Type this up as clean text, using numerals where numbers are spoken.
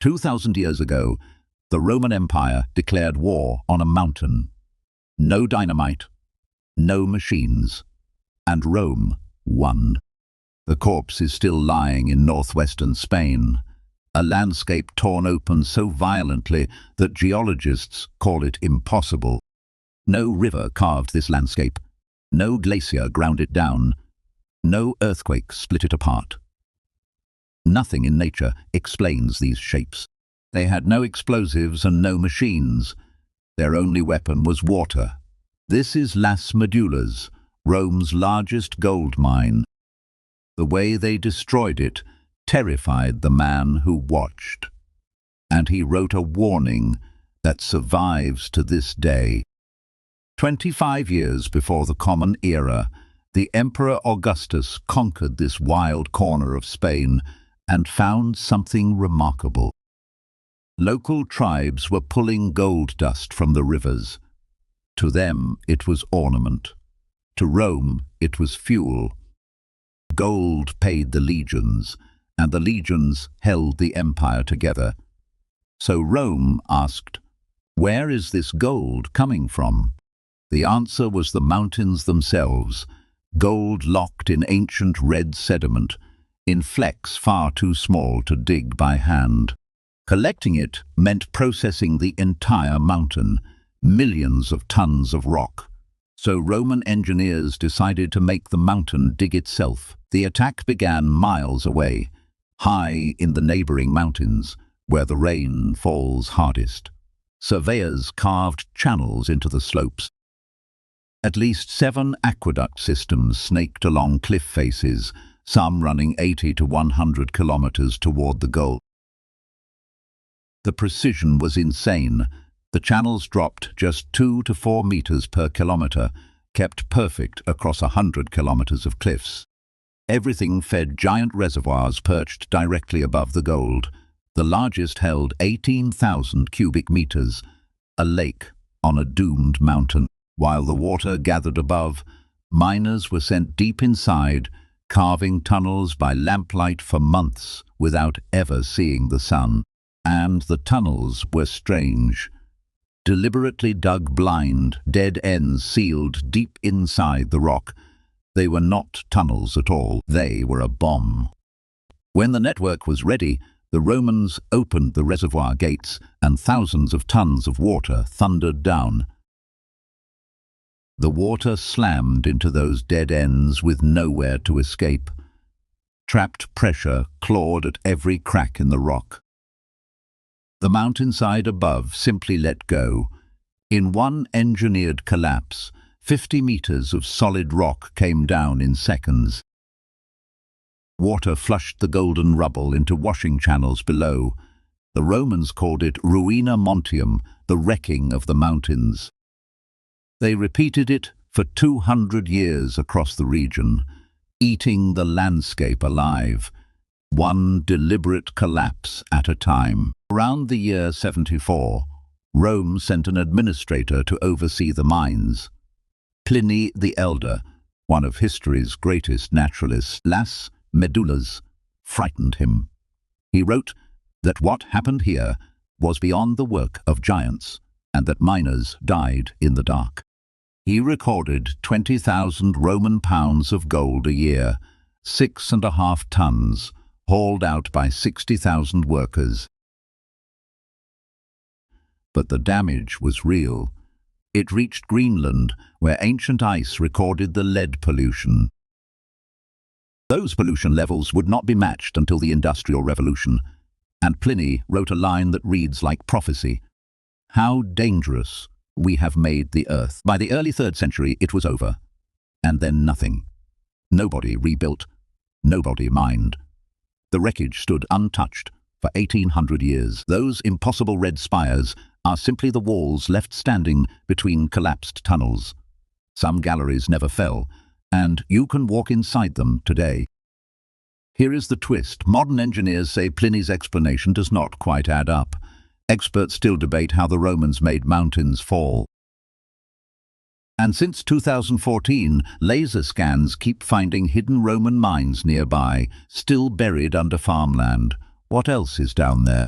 2,000 years ago, the Roman Empire declared war on a mountain. No dynamite, no machines, and Rome won. The corpse is still lying in northwestern Spain, a landscape torn open so violently that geologists call it impossible. No river carved this landscape, no glacier ground it down, no earthquake split it apart. Nothing in nature explains these shapes. They had no explosives and no machines. Their only weapon was water. This is Las Médulas, Rome's largest gold mine. The way they destroyed it terrified the man who watched, and he wrote a warning that survives to this day. 25 years before the Common Era, the Emperor Augustus conquered this wild corner of Spain and found something remarkable. Local tribes were pulling gold dust from the rivers. To them, it was ornament. To Rome, it was fuel. Gold paid the legions, and the legions held the empire together. So Rome asked, "Where is this gold coming from?" The answer was the mountains themselves, gold locked in ancient red sediment, in flecks far too small to dig by hand. Collecting it meant processing the entire mountain, millions of tons of rock. So Roman engineers decided to make the mountain dig itself. The attack began miles away, high in the neighboring mountains, where the rain falls hardest. Surveyors carved channels into the slopes. At least 7 aqueduct systems snaked along cliff faces, some running 80 to 100 kilometers toward the goal. The precision was insane. The channels dropped just 2 to 4 meters per kilometer, kept perfect across 100 kilometers of cliffs. Everything fed giant reservoirs perched directly above the gold. The largest held 18,000 cubic meters, a lake on a doomed mountain. While the water gathered above, miners were sent deep inside, carving tunnels by lamplight for months without ever seeing the sun. And the tunnels were strange. Deliberately dug blind, dead ends sealed deep inside the rock. They were not tunnels at all, they were a bomb. When the network was ready, the Romans opened the reservoir gates and thousands of tons of water thundered down. The water slammed into those dead ends with nowhere to escape. Trapped pressure clawed at every crack in the rock. The mountainside above simply let go. In one engineered collapse, 50 meters of solid rock came down in seconds. Water flushed the golden rubble into washing channels below. The Romans called it Ruina montium, the wrecking of the mountains. They repeated it for 200 years across the region, eating the landscape alive, one deliberate collapse at a time. Around the year 74, Rome sent an administrator to oversee the mines. Pliny the Elder, one of history's greatest naturalists, Las Médulas, frightened him. He wrote that what happened here was beyond the work of giants, and that miners died in the dark. He recorded 20,000 Roman pounds of gold a year, 6.5 tons, hauled out by 60,000 workers. But the damage was real. It reached Greenland, where ancient ice recorded the lead pollution. Those pollution levels would not be matched until the Industrial Revolution, and Pliny wrote a line that reads like prophecy: "How dangerous we have made the earth." By the early 3rd century, it was over. And then nothing. Nobody rebuilt. Nobody mined. The wreckage stood untouched for 1,800 years. Those impossible red spires are simply the walls left standing between collapsed tunnels. Some galleries never fell, and you can walk inside them today. Here is the twist. Modern engineers say Pliny's explanation does not quite add up. Experts still debate how the Romans made mountains fall. And since 2014, laser scans keep finding hidden Roman mines nearby, still buried under farmland. What else is down there?